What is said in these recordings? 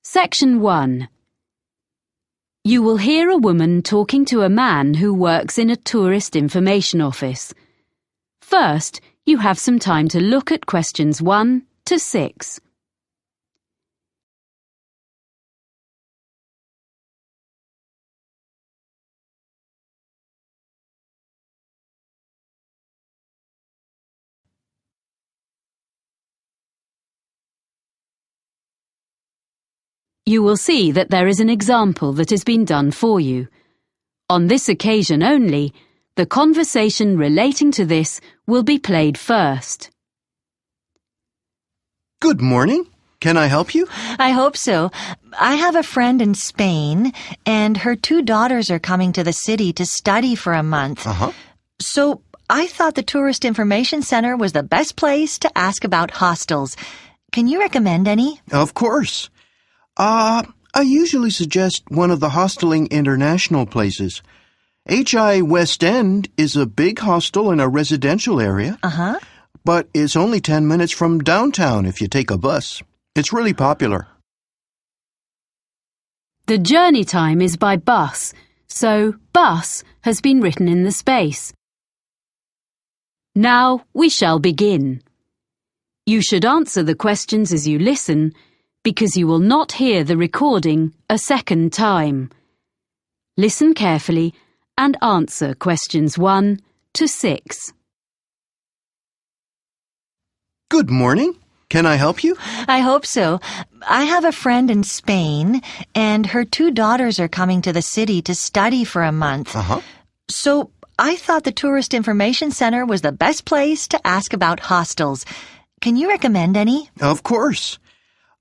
Section 1. You will hear a woman talking to a man who works in a tourist information office. First, you have some time to look at questions 1 to 6. You will see that there is an example that has been done for you. On this occasion only, the conversation relating to this will be played first. Good morning. Can I help you? I hope so. I have a friend in Spain, and her 2 daughters are coming to the city to study for a month. So I thought the Tourist Information Center was the best place to ask about hostels. Can you recommend any? Of course. I usually suggest one of the Hosteling International places. HI West End is a big hostel in a residential area. But it's only 10 minutes from downtown if you take a bus. It's really popular. The journey time is by bus, so bus has been written in the space. Now we shall begin. You should answer the questions as you listen, because you will not hear the recording a second time. Listen carefully and answer questions 1 to 6. Good morning. Can I help you? I hope so. I have a friend in Spain, and her 2 daughters are coming to the city to study for a month. So I thought the Tourist Information Center was the best place to ask about hostels. Can you recommend any? Of course.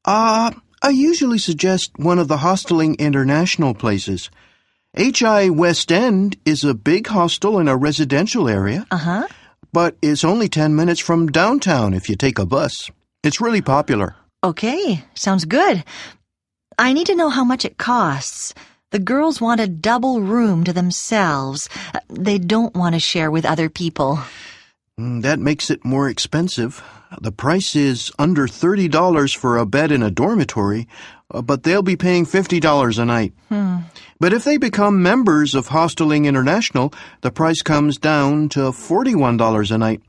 I usually suggest one of the Hosteling International places. HI West End is a big hostel in a residential area. But it's only 10 minutes from downtown if you take a bus. It's really popular. Okay, sounds good. I need to know how much it costs. The girls want a double room to themselves. They don't want to share with other people. That makes it more expensive. The price is under $30 for a bed in a dormitory, but they'll be paying $50 a night. But if they become members of Hosteling International, the price comes down to $41 a night.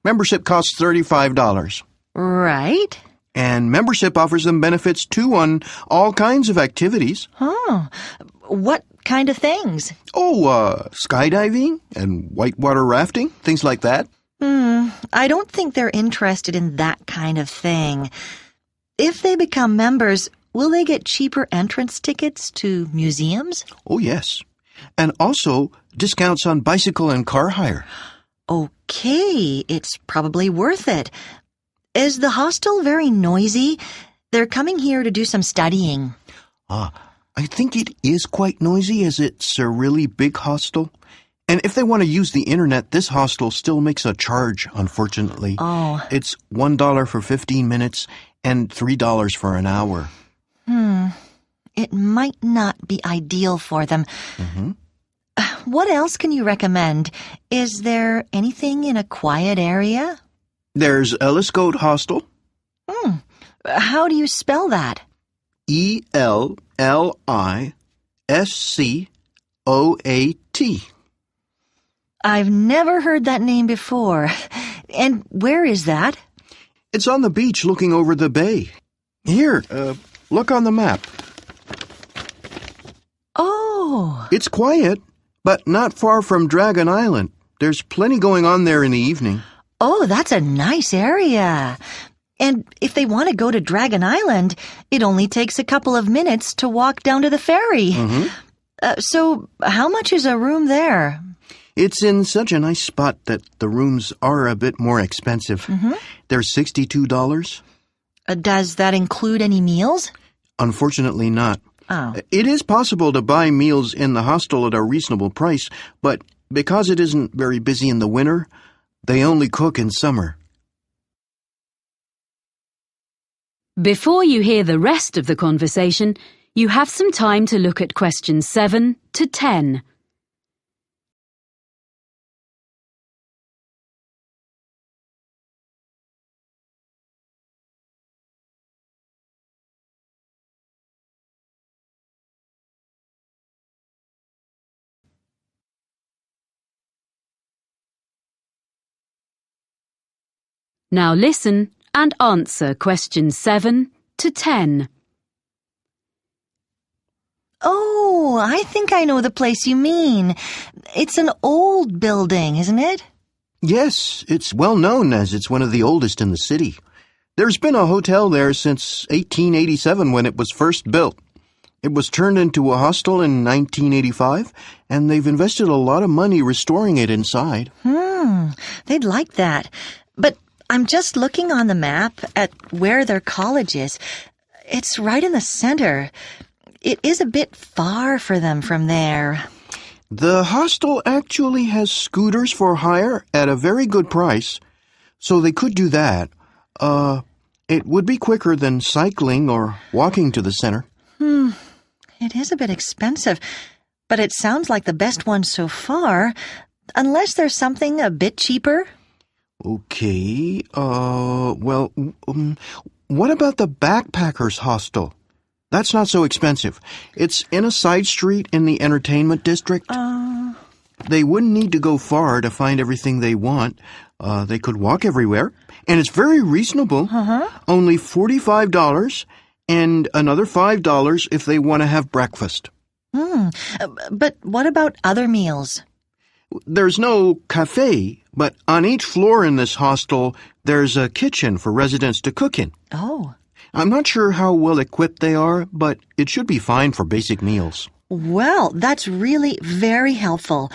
Membership costs $35. Right. And membership offers them benefits too on all kinds of activities. What kind of things? Skydiving and whitewater rafting, things like that. I don't think they're interested in that kind of thing. If they become members, will they get cheaper entrance tickets to museums? Oh, yes. And also discounts on bicycle and car hire. Okay, it's probably worth it. Is the hostel very noisy? They're coming here to do some studying. I think it is quite noisy as it's a really big hostel. And if they want to use the internet, this hostel still makes a charge, unfortunately. It's $1 for 15 minutes and $3 for an hour. It might not be ideal for them. What else can you recommend? Is there anything in a quiet area? There's Elliscoat Hostel. How do you spell that? ELLISCOAT. I've never heard that name before. And where is that? It's on the beach looking over the bay. Here, look on the map. Oh. It's quiet, but not far from Dragon Island. There's plenty going on there in the evening. Oh, that's a nice area. And if they want to go to Dragon Island, it only takes a couple of minutes to walk down to the ferry. So how much is a room there? It's in such a nice spot that the rooms are a bit more expensive. They're $62. Does that include any meals? Unfortunately not. Oh. It is possible to buy meals in the hostel at a reasonable price, but because it isn't very busy in the winter, they only cook in summer. Before you hear the rest of the conversation, You have some time to look at questions 7 to 10. Now listen and answer questions 7 to 10. Oh, I think I know the place you mean. It's an old building, isn't it? Yes, it's well known as it's one of the oldest in the city. There's been a hotel there since 1887 when it was first built. It was turned into a hostel in 1985, and they've invested a lot of money restoring it inside. They'd like that. But I'm just looking on the map at where their college is. It's right in the center. It is a bit far for them from there. The hostel actually has scooters for hire at a very good price, so they could do that. It would be quicker than cycling or walking to the center. It is a bit expensive, but it sounds like the best one so far, unless there's something a bit cheaper. Okay, what about the backpackers hostel? That's not so expensive. It's in a side street in the entertainment district. They wouldn't need to go far to find everything they want. They could walk everywhere. And it's very reasonable. Only $45 and another $5 if they want to have breakfast. But what about other meals? There's no cafe, but on each floor in this hostel, there's a kitchen for residents to cook in. Oh. I'm not sure how well equipped they are, but it should be fine for basic meals. Well, that's really very helpful.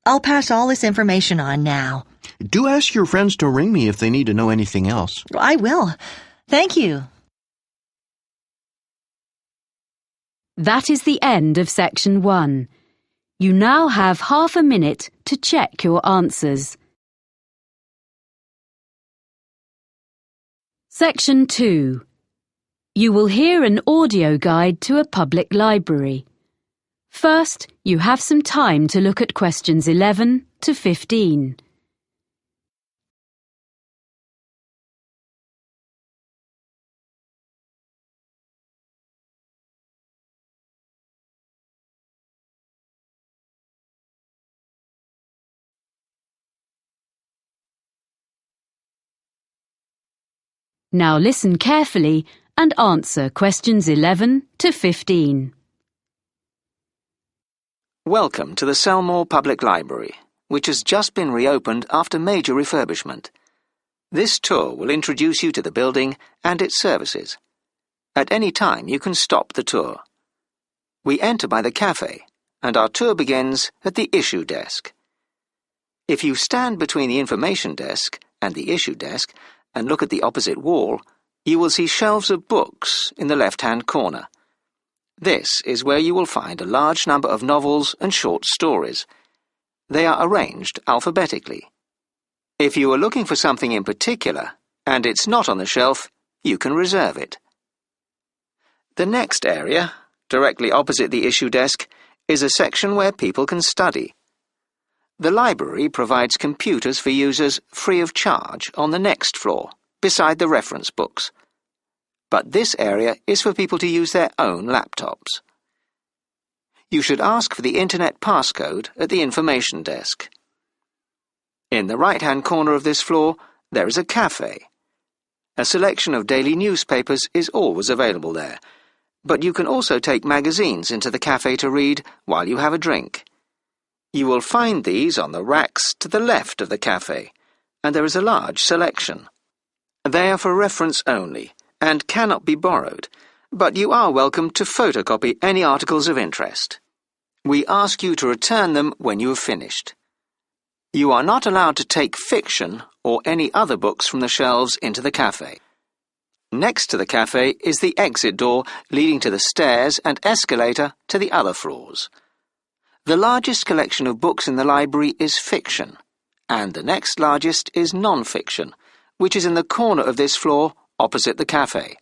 I'll pass all this information on now. Do ask your friends to ring me if they need to know anything else. I will. Thank you. That is the end of section 1. You now have half a minute to check your answers. Section 2. You will hear an audio guide to a public library. First, you have some time to look at questions 11 to 15. Now listen carefully and answer questions 11 to 15. Welcome to the Selmore Public Library, which has just been reopened after major refurbishment. This tour will introduce you to the building and its services. At any time you can stop the tour. We enter by the cafe, and our tour begins at the issue desk. If you stand between the information desk and the issue desk and look at the opposite wall, you will see shelves of books in the left-hand corner. This is where you will find a large number of novels and short stories. They are arranged alphabetically. If you are looking for something in particular, and it's not on the shelf, you can reserve it. The next area, directly opposite the issue desk, is a section where people can study. The library provides computers for users free of charge on the next floor, beside the reference books. But this area is for people to use their own laptops. You should ask for the internet passcode at the information desk. In the right-hand corner of this floor, there is a cafe. A selection of daily newspapers is always available there, but you can also take magazines into the cafe to read while you have a drink. You will find these on the racks to the left of the cafe, and there is a large selection. They are for reference only and cannot be borrowed, but you are welcome to photocopy any articles of interest. We ask you to return them when you have finished. You are not allowed to take fiction or any other books from the shelves into the cafe. Next to the cafe is the exit door leading to the stairs and escalator to the other floors. The largest collection of books in the library is fiction, and the next largest is non-fiction, which is in the corner of this floor opposite the cafe.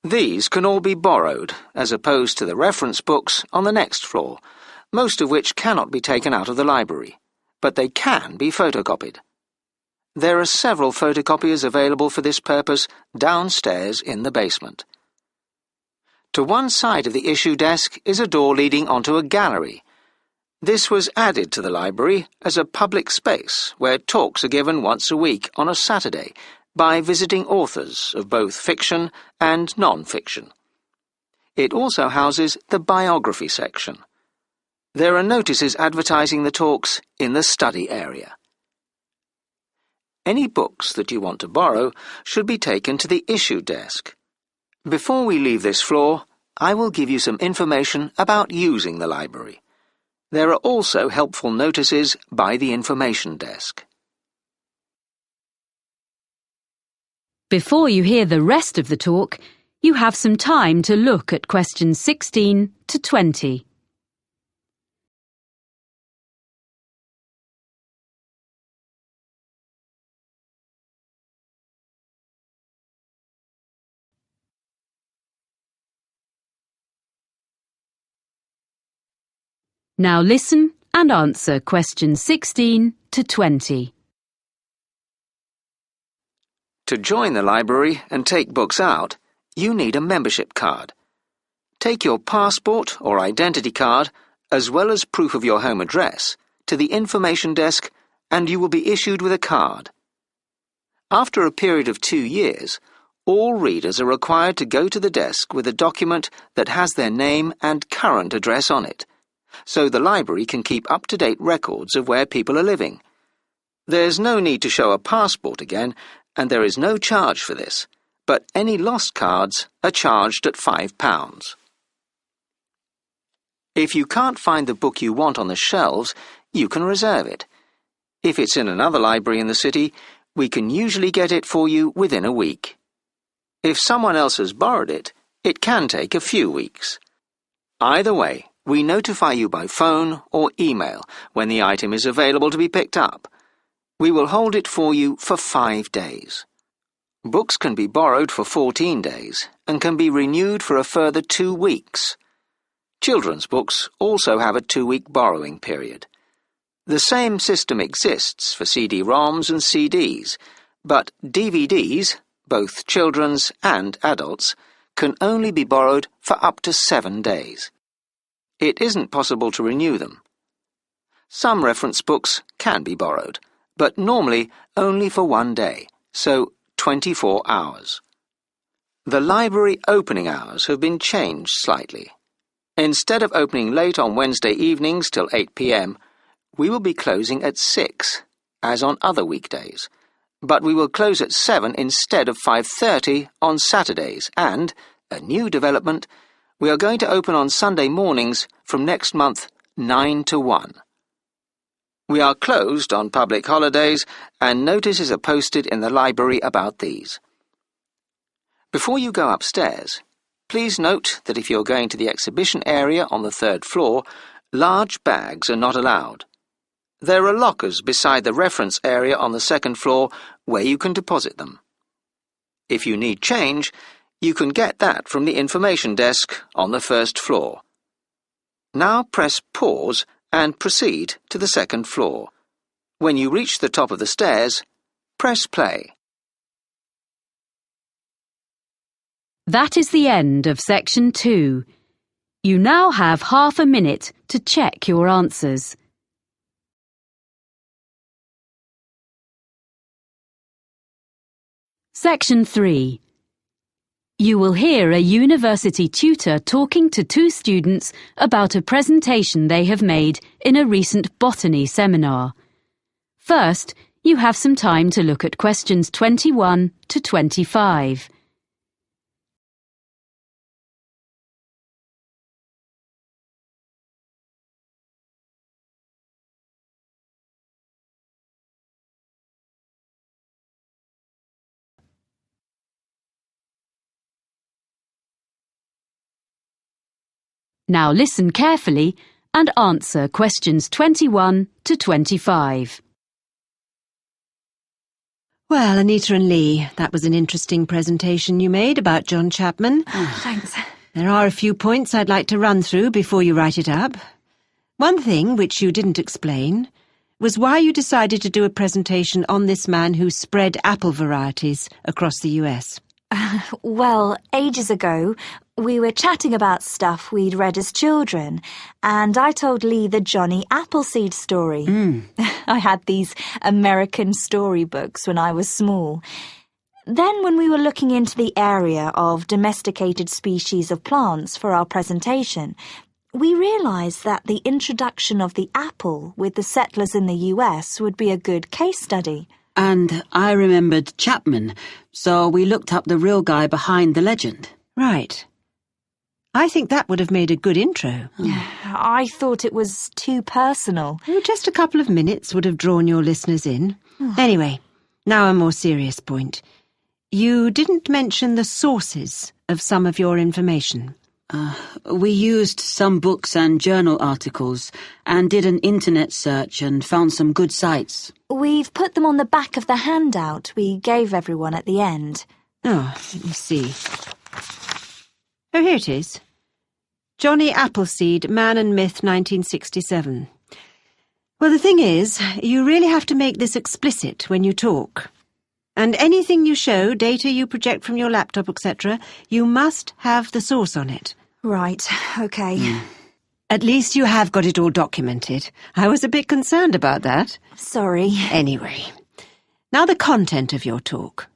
These can all be borrowed, as opposed to the reference books on the next floor, most of which cannot be taken out of the library, but they can be photocopied. There are several photocopiers available for this purpose downstairs in the basement. To one side of the issue desk is a door leading onto a gallery. This was added to the library as a public space where talks are given once a week on a Saturday by visiting authors of both fiction and non-fiction. It also houses the biography section. There are notices advertising the talks in the study area. Any books that you want to borrow should be taken to the issue desk. Before we leave this floor, I will give you some information about using the library. There are also helpful notices by the information desk. Before you hear the rest of the talk, you have some time to look at questions 16 to 20. Now listen and answer questions 16 to 20. To join the library and take books out, you need a membership card. Take your passport or identity card, as well as proof of your home address, to the information desk and you will be issued with a card. After a period of 2 years, all readers are required to go to the desk with a document that has their name and current address on it, so the library can keep up-to-date records of where people are living. There's no need to show a passport again, and there is no charge for this, but any lost cards are charged at £5. If you can't find the book you want on the shelves, you can reserve it. If it's in another library in the city, we can usually get it for you within a week. If someone else has borrowed it, it can take a few weeks. Either way, we notify you by phone or email when the item is available to be picked up. We will hold it for you for 5 days. Books can be borrowed for 14 days and can be renewed for a further 2 weeks. Children's books also have a 2-week borrowing period. The same system exists for CD-ROMs and CDs, but DVDs, both children's and adults, can only be borrowed for up to 7 days. It isn't possible to renew them. Some reference books can be borrowed, but normally only for 1 day, so 24 hours. The library opening hours have been changed slightly. Instead of opening late on Wednesday evenings till 8 p.m, we will be closing at 6, as on other weekdays, but we will close at 7 instead of 5:30 on Saturdays and, a new development, we are going to open on Sunday mornings from next month 9 to 1. We are closed on public holidays and notices are posted in the library about these. Before you go upstairs, please note that if you're going to the exhibition area on the 3rd floor, large bags are not allowed. There are lockers beside the reference area on the 2nd floor where you can deposit them. If you need change, you can get that from the information desk on the 1st floor. Now press pause and proceed to the 2nd floor. When you reach the top of the stairs, press play. That is the end of section 2. You now have half a minute to check your answers. Section 3. You will hear a university tutor talking to 2 students about a presentation they have made in a recent botany seminar. First, you have some time to look at questions 21 to 25. Now listen carefully and answer questions 21 to 25. Well, Anita and Lee, that was an interesting presentation you made about John Chapman. Thanks. There are a few points I'd like to run through before you write it up. One thing, which you didn't explain, was why you decided to do a presentation on this man who spread apple varieties across the US. Well, ages ago, we were chatting about stuff we'd read as children, and I told Lee the Johnny Appleseed story. I had these American storybooks when I was small. Then when we were looking into the area of domesticated species of plants for our presentation, we realised that the introduction of the apple with the settlers in the US would be a good case study. And I remembered Chapman, so we looked up the real guy behind the legend. Right. I think that would have made a good intro. I thought it was too personal. Just a couple of minutes would have drawn your listeners in. Anyway, now a more serious point. You didn't mention the sources of some of your information. We used some books and journal articles and did an internet search and found some good sites. We've put them on the back of the handout we gave everyone at the end. Oh, let me see. Oh, here it is. Johnny Appleseed, Man and Myth, 1967. Well, the thing is, you really have to make this explicit when you talk. And anything you show, data you project from your laptop, etc., you must have the source on it. Right, okay. At least you have got it all documented. I was a bit concerned about that. Sorry. Anyway, now the content of your talk.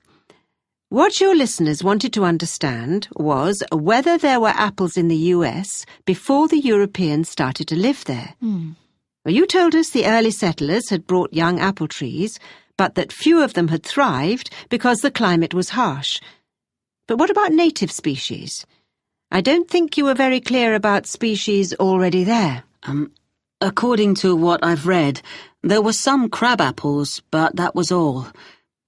What your listeners wanted to understand was whether there were apples in the US before the Europeans started to live there. Well, you told us the early settlers had brought young apple trees, but that few of them had thrived because the climate was harsh. But what about native species? I don't think you were very clear about species already there. According to what I've read, there were some crab apples, but that was all.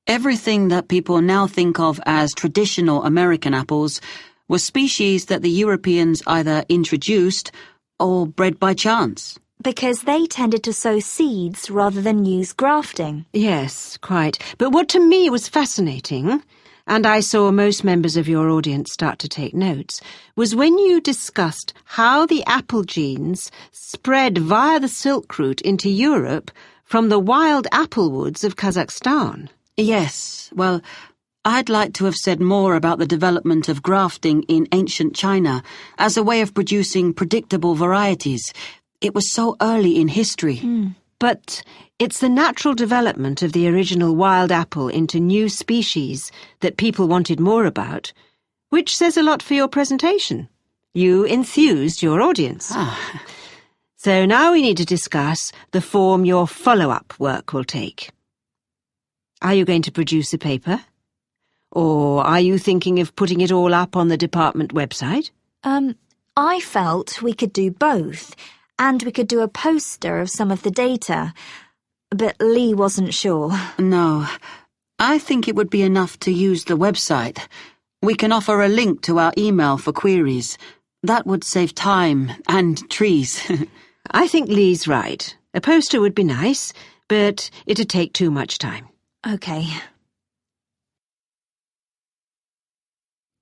Everything that people now think of as traditional American apples was species that the Europeans either introduced or bred by chance. Because they tended to sow seeds rather than use grafting. Yes, quite. But what to me was fascinating, and I saw most members of your audience start to take notes, was when you discussed how the apple genes spread via the Silk Route into Europe from the wild apple woods of Kazakhstan. Yes, well, I'd like to have said more about the development of grafting in ancient China as a way of producing predictable varieties. It was so early in history. But it's the natural development of the original wild apple into new species that people wanted more about, which says a lot for your presentation. You enthused your audience. So now we need to discuss the form your follow-up work will take. Are you going to produce a paper? Or are you thinking of putting it all up on the department website? I felt we could do both, and we could do a poster of some of the data. But Lee wasn't sure. No, I think it would be enough to use the website. We can offer a link to our email for queries. That would save time and trees. I think Lee's right. A poster would be nice, but it'd take too much time. Okay.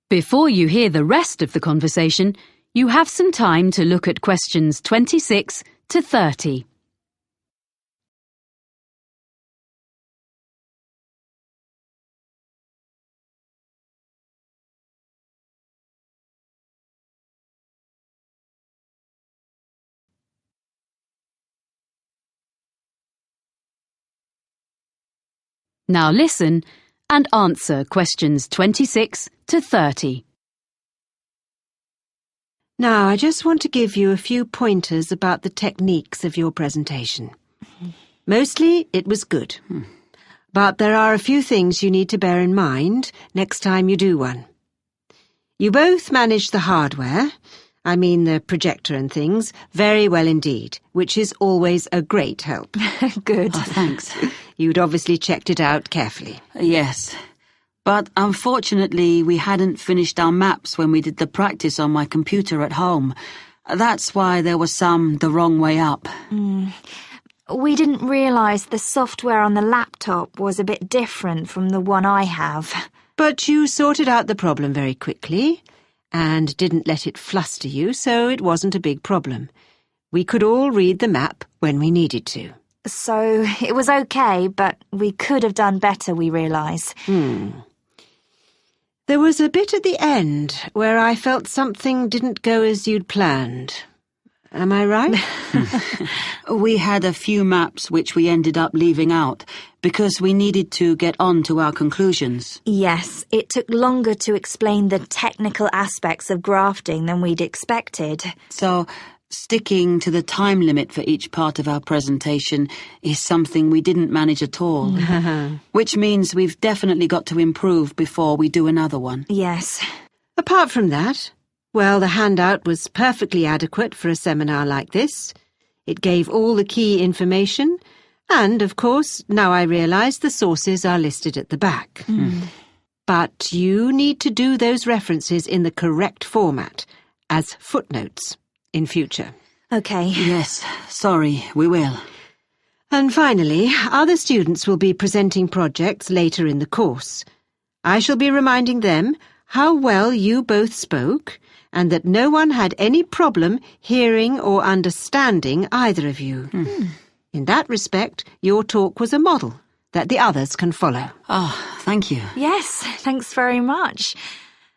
Before you hear the rest of the conversation, you have some time to look at questions 26 to 30. Now listen and answer questions 26 to 30. Now, I just want to give you a few pointers about the techniques of your presentation. Mostly, it was good. But there are a few things you need to bear in mind next time you do one. You both managed the hardware, I mean the projector and things, very well indeed, which is always a great help. Good. Oh, thanks. You'd obviously checked it out carefully. Yes. But unfortunately, we hadn't finished our maps when we did the practice on my computer at home. That's why there was some the wrong way up. We didn't realise the software on the laptop was a bit different from the one I have. But you sorted out the problem very quickly and didn't let it fluster you, so it wasn't a big problem. We could all read the map when we needed to. So it was okay, but we could have done better, we realise. There was a bit at the end where I felt something didn't go as you'd planned. Am I right? We had a few maps which we ended up leaving out because we needed to get on to our conclusions. Yes, it took longer to explain the technical aspects of grafting than we'd expected. So, sticking to the time limit for each part of our presentation is something we didn't manage at all. Which means we've definitely got to improve before we do another one. Yes. Apart from that, well, the handout was perfectly adequate for a seminar like this. It gave all the key information, and, of course, now I realise the sources are listed at the back. But you need to do those references in the correct format, as footnotes, in future. Okay. Yes, sorry, we will. And finally, other students will be presenting projects later in the course. I shall be reminding them how well you both spoke, and that no one had any problem hearing or understanding either of you. In that respect, your talk was a model that the others can follow. Thank you. Yes, thanks very much.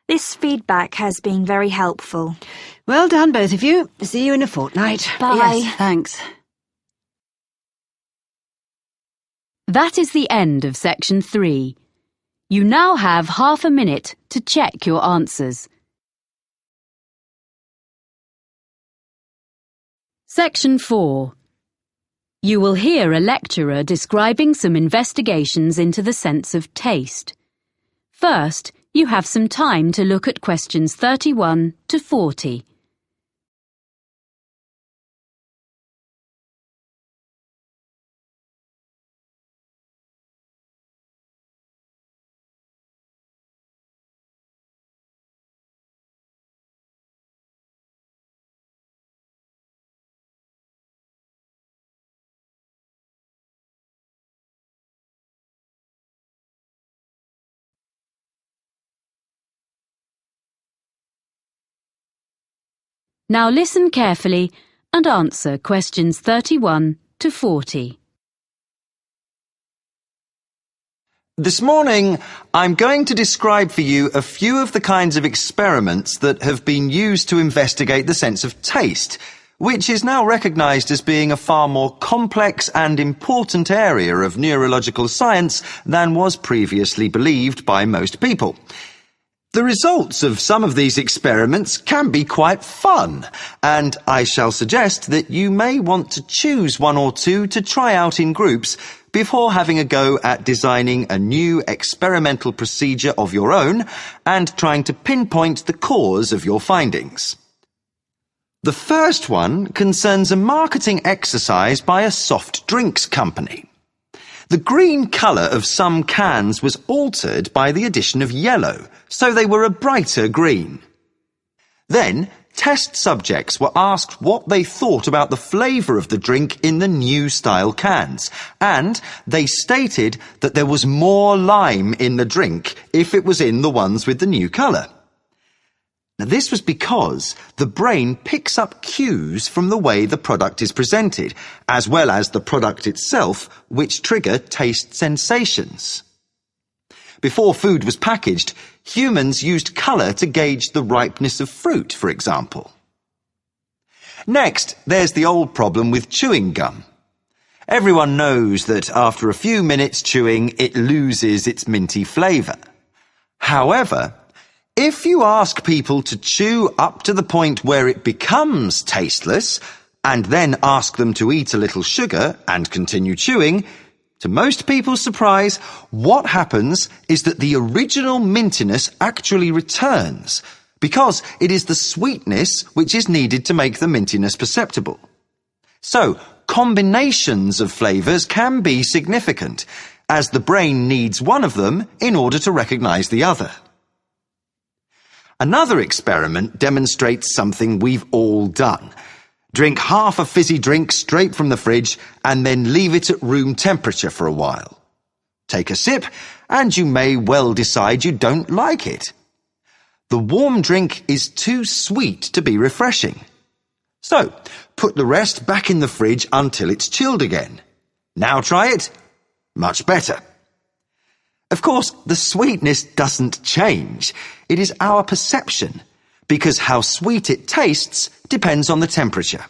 This feedback has been very helpful. Well done, both of you. See you in a fortnight. Bye. Yes, thanks. That is the end of section 3. You now have half a minute to check your answers. Section 4. You will hear a lecturer describing some investigations into the sense of taste. First, you have some time to look at questions 31 to 40. Now listen carefully and answer questions 31 to 40. This morning, I'm going to describe for you a few of the kinds of experiments that have been used to investigate the sense of taste, which is now recognised as being a far more complex and important area of neurological science than was previously believed by most people. The results of some of these experiments can be quite fun, and I shall suggest that you may want to choose one or two to try out in groups before having a go at designing a new experimental procedure of your own and trying to pinpoint the cause of your findings. The first one concerns a marketing exercise by a soft drinks company. The green colour of some cans was altered by the addition of yellow, so they were a brighter green. Then, test subjects were asked what they thought about the flavour of the drink in the new style cans, and they stated that there was more lime in the drink if it was in the ones with the new colour. Now, this was because the brain picks up cues from the way the product is presented, as well as the product itself, which trigger taste sensations. Before food was packaged, humans used colour to gauge the ripeness of fruit, for example. Next, there's the old problem with chewing gum. Everyone knows that after a few minutes chewing, it loses its minty flavour. However, if you ask people to chew up to the point where it becomes tasteless, and then ask them to eat a little sugar and continue chewing, to most people's surprise, what happens is that the original mintiness actually returns, because it is the sweetness which is needed to make the mintiness perceptible. So, combinations of flavours can be significant, as the brain needs one of them in order to recognise the other. Another experiment demonstrates something we've all done. Drink half a fizzy drink straight from the fridge and then leave it at room temperature for a while. Take a sip and you may well decide you don't like it. The warm drink is too sweet to be refreshing. So, put the rest back in the fridge until it's chilled again. Now try it. Much better. Of course, the sweetness doesn't change. It is our perception, because how sweet it tastes depends on the temperature.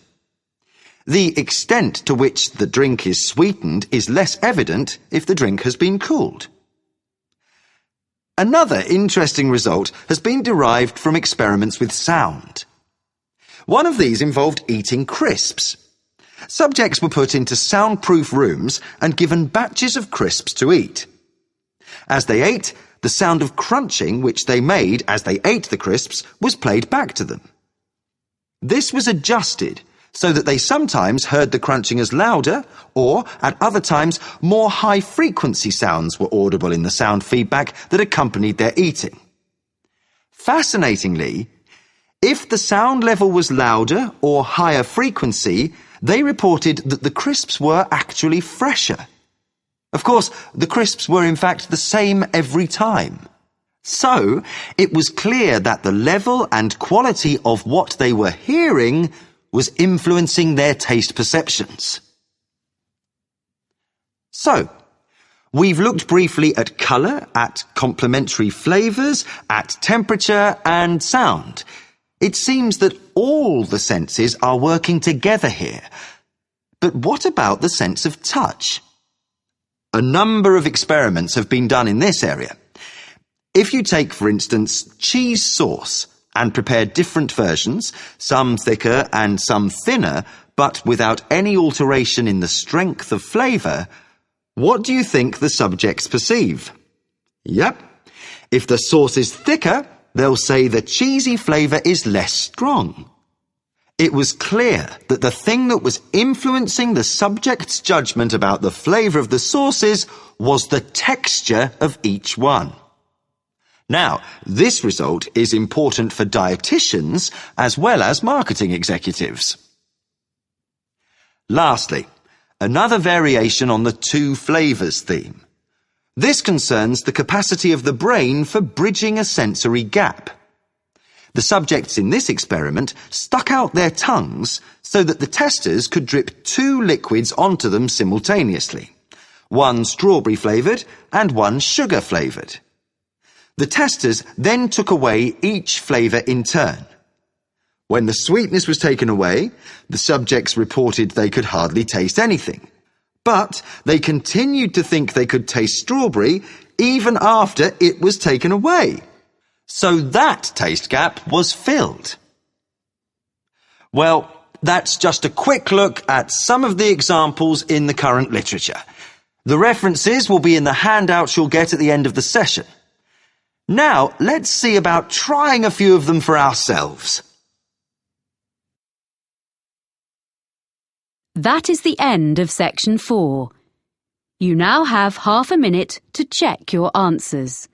The extent to which the drink is sweetened is less evident if the drink has been cooled. Another interesting result has been derived from experiments with sound. One of these involved eating crisps. Subjects were put into soundproof rooms and given batches of crisps to eat. As they ate, the sound of crunching which they made as they ate the crisps was played back to them. This was adjusted so that they sometimes heard the crunching as louder, or, at other times, more high-frequency sounds were audible in the sound feedback that accompanied their eating. Fascinatingly, if the sound level was louder or higher frequency, they reported that the crisps were actually fresher. Of course, the crisps were in fact the same every time. So, it was clear that the level and quality of what they were hearing was influencing their taste perceptions. So, we've looked briefly at colour, at complementary flavours, at temperature and sound. It seems that all the senses are working together here. But what about the sense of touch? A number of experiments have been done in this area. If you take, for instance, cheese sauce and prepare different versions, some thicker and some thinner, but without any alteration in the strength of flavour, what do you think the subjects perceive? Yep. If the sauce is thicker, they'll say the cheesy flavour is less strong. It was clear that the thing that was influencing the subject's judgment about the flavour of the sauces was the texture of each one. Now, this result is important for dietitians as well as marketing executives. Lastly, another variation on the two flavours theme. This concerns the capacity of the brain for bridging a sensory gap. The subjects in this experiment stuck out their tongues so that the testers could drip two liquids onto them simultaneously, one strawberry flavoured and one sugar flavoured. The testers then took away each flavour in turn. When the sweetness was taken away, the subjects reported they could hardly taste anything. But they continued to think they could taste strawberry even after it was taken away. So that taste gap was filled. Well, that's just a quick look at some of the examples in the current literature. The references will be in the handouts you'll get at the end of the session. Now, let's see about trying a few of them for ourselves. That is the end of section 4. You now have half a minute to check your answers.